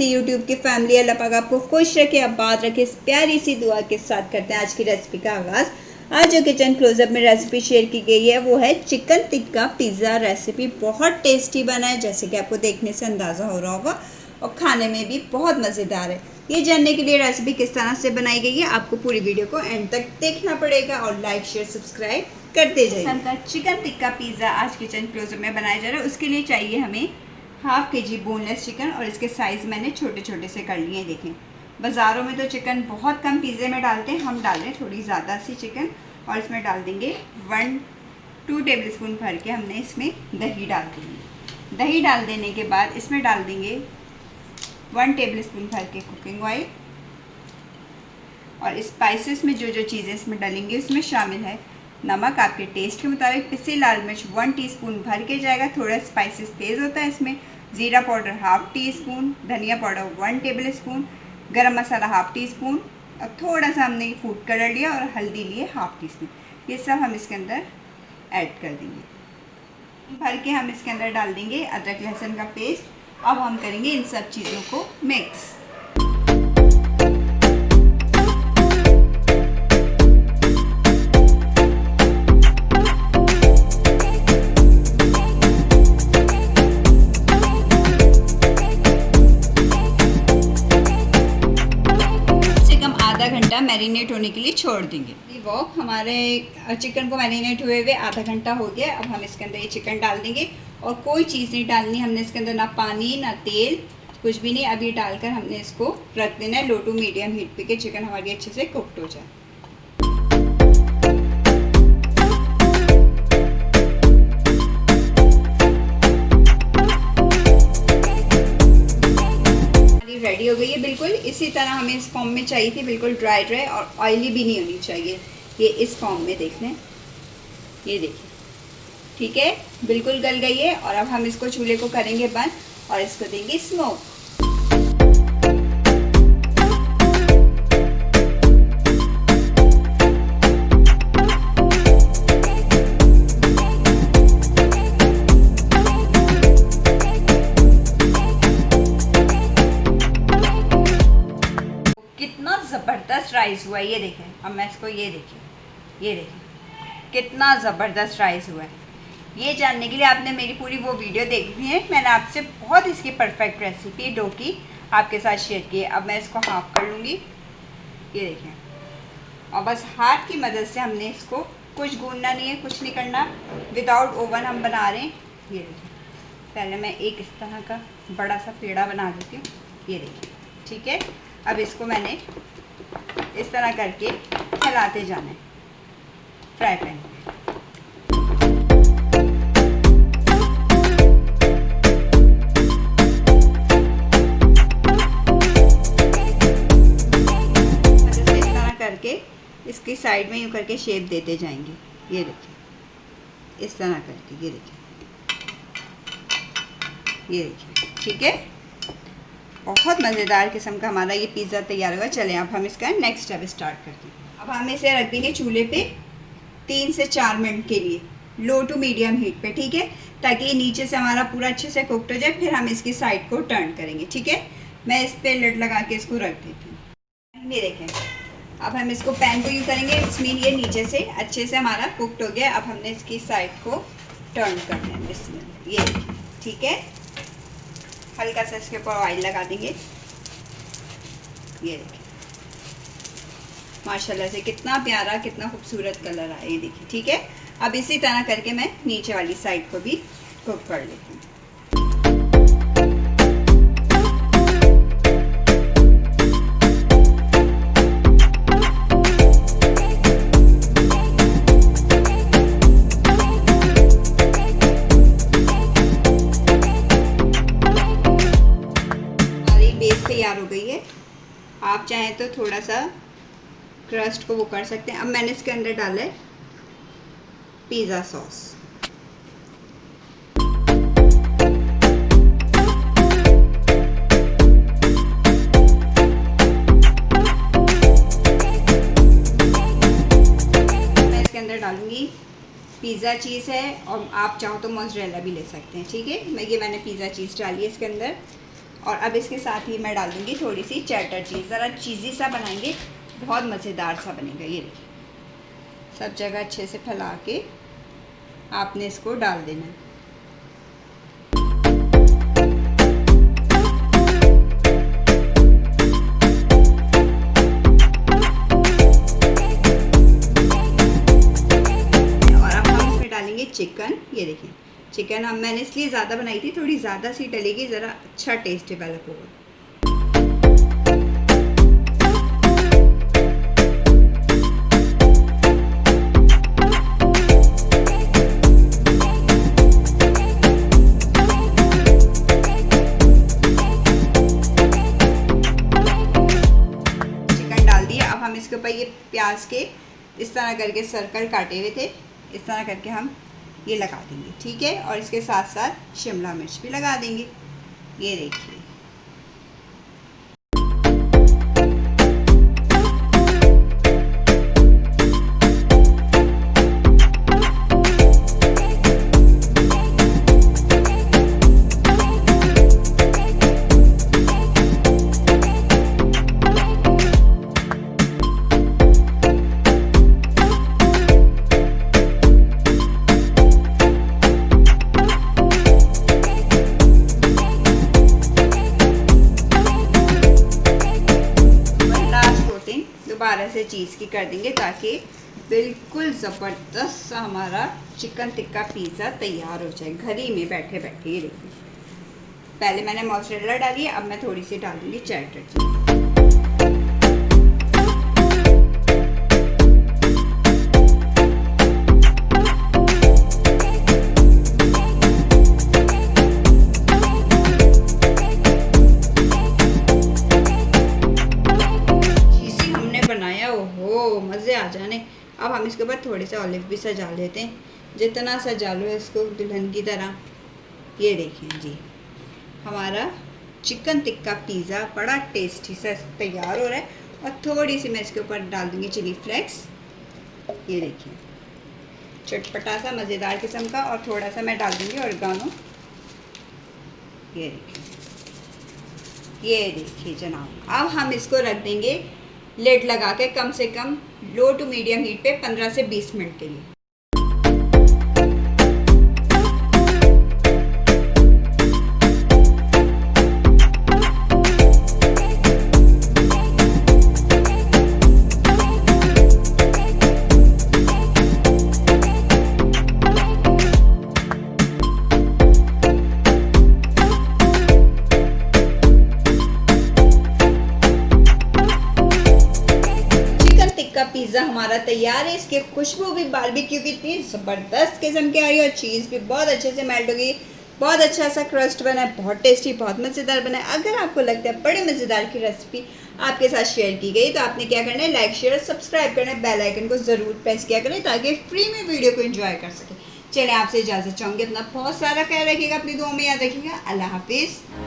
सी YouTube की family, अल्लाह पाक आपको खुश रखे, आबाद रखे। इस प्यारी सी दुआ के साथ करते हैं आज की रेसिपी का आगाज़। आज जो किचन क्लोजअप में रेसिपी शेयर की गई है वो है चिकन टिक्का पिज़्ज़ा रेसिपी। बहुत टेस्टी बना है, जैसे कि आपको देखने से अंदाज़ा हो रहा होगा, और खाने में भी बहुत मज़ेदार है। ये जानने के लिए रेसिपी किस तरह से बनाई गई है, आपको पूरी वीडियो को एंड तक देखना पड़ेगा और लाइक शेयर सब्सक्राइब करते जाइए। चिकन टिक्का पिज़्ज़ा आज किचन क्लोजअप में बनाया जा रहा है। उसके लिए चाहिए हमें हाफ के जी बोनलेस चिकन, और इसके साइज़ मैंने छोटे छोटे से कर लिए हैं। देखें, बाज़ारों में तो चिकन बहुत कम पिज़्ज़े में डालते हैं, हम डाल रहे हैं थोड़ी ज़्यादा सी चिकन। और इसमें डाल देंगे 1-2 टेबल स्पून भर के हमने इसमें दही डाल देंगे। दही डाल देने के बाद इसमें डाल देंगे 1 टेबल स्पून भर के कुकिंग ऑयल। और स्पाइसेस में जो जो चीज़ें इसमें डालेंगे उसमें शामिल है नमक आपके टेस्ट के मुताबिक, पिसी लाल मिर्च 1 टीस्पून भर के जाएगा, थोड़ा स्पाइसेस तेज़ होता है इसमें। ज़ीरा पाउडर हाफ टी स्पून, धनिया पाउडर 1 टेबल स्पून, गरम मसाला हाफ टी स्पून, और थोड़ा सा हमने फूड कलर लिया और हल्दी लिए हाफ टी स्पून। ये सब हम इसके अंदर ऐड कर देंगे। भर के हम इसके अंदर डाल देंगे अदरक लहसुन का पेस्ट। अब हम करेंगे इन सब चीज़ों को मिक्स। आधा घंटा मैरिनेट होने के लिए छोड़ देंगे। वो हमारे चिकन को मैरिनेट हुए हुए आधा घंटा हो गया। अब हम इसके अंदर ये चिकन डाल देंगे, और कोई चीज़ नहीं डालनी हमने इसके अंदर, ना पानी ना तेल, कुछ भी नहीं। अभी डालकर हमने इसको रख देना है लो टू मीडियम हीट पे कि चिकन हमारी अच्छे से कुक्ड हो जाए। रेडी हो गई है बिल्कुल इसी तरह हमें इस फॉर्म में चाहिए थी, बिल्कुल ड्राई ड्राई और ऑयली भी नहीं होनी चाहिए। ये इस फॉर्म में देख लें, ये देखिए, ठीक है, बिल्कुल गल गई है। और अब हम इसको चूल्हे को करेंगे बंद और इसको देंगे स्मोक। कितना ज़बरदस्त राइस हुआ है, ये देखें। अब मैं इसको ये देखें कितना ज़बरदस्त राइस हुआ है। ये जानने के लिए आपने मेरी पूरी वो वीडियो देखनी है। मैंने आपसे बहुत इसकी परफेक्ट रेसिपी डो की आपके साथ शेयर की है। अब मैं इसको हाफ कर लूँगी, ये देखें, और बस हाथ की मदद से हमने इसको, कुछ गूंदना नहीं है, कुछ नहीं करना, विदाउट ओवन हम बना रहे हैं। ये देखें, पहले मैं एक इस तरह का बड़ा सा पेड़ा बना देती हूँ, ये देखिए, ठीक है। अब इसको मैंने इस तरह करके फैलाते जाना है फ्राई पैन में। इस तरह करके इसकी साइड में यूँ करके शेप देते जाएंगे, ये देखिए, इस तरह करके, ये देखिए, ठीक है। बहुत मज़ेदार किस्म का हमारा ये पिज़्ज़ा तैयार हुआ। चलें अब हम इसका नेक्स्ट स्टेप स्टार्ट करते हैं। अब हम इसे रख देंगे चूल्हे पे 3 से 4 मिनट के लिए लो टू मीडियम हीट पे, ठीक है, ताकि ये नीचे से हमारा पूरा अच्छे से कुक्ड हो जाए। फिर हम इसकी साइड को टर्न करेंगे, ठीक है। मैं इस पर लिड लगा के इसको रख देती हूँ। ये देखें, अब हम इसको पैन को यूँ करेंगे, इसमें ये नीचे से अच्छे से हमारा कुक्ड हो गया। अब हमने इसकी साइड को टर्न करना है, बिस्मिल्लाह, ये देखिए, ठीक है। हल्का सा इसके ऊपर ऑयल लगा देंगे, ये देखिए, माशाल्लाह से कितना प्यारा, कितना खूबसूरत कलर आया, ये देखिए, ठीक है। अब इसी तरह करके मैं नीचे वाली साइड को भी कुक कर लेती हूँ। तैयार हो गई है। आप चाहें तो थोड़ा सा क्रस्ट को वो कर सकते हैं। अब मैंने इसके अंदर डाला है पिज़्ज़ा सॉस। मैं इसके अंदर डालूंगी पिज़्ज़ा चीज़ है, और आप चाहो तो मोज़रेला भी ले सकते हैं, ठीक है। मैंने पिज़्ज़ा चीज़ डाली है इसके अंदर। और अब इसके साथ ही मैं डाल दूँगी थोड़ी सी चेडर चीज़, ज़रा चीज़ी सा बनाएंगे, बहुत मज़ेदार सा बनेगा। ये देखिए, सब जगह अच्छे से फैला के आपने इसको डाल देना है। और अब हम इसमें डालेंगे चिकन। ये देखिए, चिकन हम मैंने इसलिए ज़्यादा बनाई थी, थोड़ी ज़्यादा सी डलेगी, ज़रा अच्छा टेस्ट डेवलप होगा। चिकन डाल दिया। अब हम इसके ऊपर ये प्याज के इस तरह करके सर्कल काटे हुए थे, इस तरह करके हम ये लगा देंगे, ठीक है। और इसके साथ साथ शिमला मिर्च भी लगा देंगे। ये देखिए, दोबारा से चीज़ की कर देंगे ताकि बिल्कुल ज़बरदस्त सा हमारा चिकन टिक्का पिज़्ज़ा तैयार हो जाए घर ही में बैठे बैठे। ये देखिए, पहले मैंने मोज़रेला डाली है, अब मैं थोड़ी सी डाल दूँगी चेडर चीज़। ओहो, मज़े आ जाने। अब हम इसके ऊपर थोड़े से ऑलिव भी सजा लेते हैं, जितना सजा लो इसको दुल्हन की तरह। ये देखिए जी, हमारा चिकन टिक्का पिज़्ज़ा बड़ा टेस्टी सा तैयार हो रहा है। और थोड़ी सी मैं इसके ऊपर डाल दूँगी चिली फ्लेक्स। ये देखिए, चटपटा सा मज़ेदार किस्म का। और थोड़ा सा मैं डाल दूँगी ऑरिगानो। ये देखिए जनाब, अब हम इसको रख देंगे लिड लगा के कम से कम लो टू मीडियम हीट पे 15 से 20 मिनट के लिए। पिज़्ज़ा हमारा तैयार है। इसकी खुशबू भी बारबेक्यू की इतनी ज़बरदस्त किस्म की आ रही है और चीज़ भी बहुत अच्छे से मेल्ट होगी। बहुत अच्छा सा क्रस्ट बना है, बहुत टेस्टी, बहुत मज़ेदार बना है। अगर आपको लगता है बड़े मज़ेदार की रेसिपी आपके साथ शेयर की गई तो आपने क्या करना है, लाइक शेयर और सब्सक्राइब करना है, बेल आइकन को ज़रूर प्रेस किया करें ताकि फ्री में वीडियो को एंजॉय कर सकें। चलें, आपसे इजाज़त चाहूँगी। अपना बहुत सारा ख्याल रखिएगा, अपनी दुआ में याद रखिएगा। अल्लाह हाफिज़।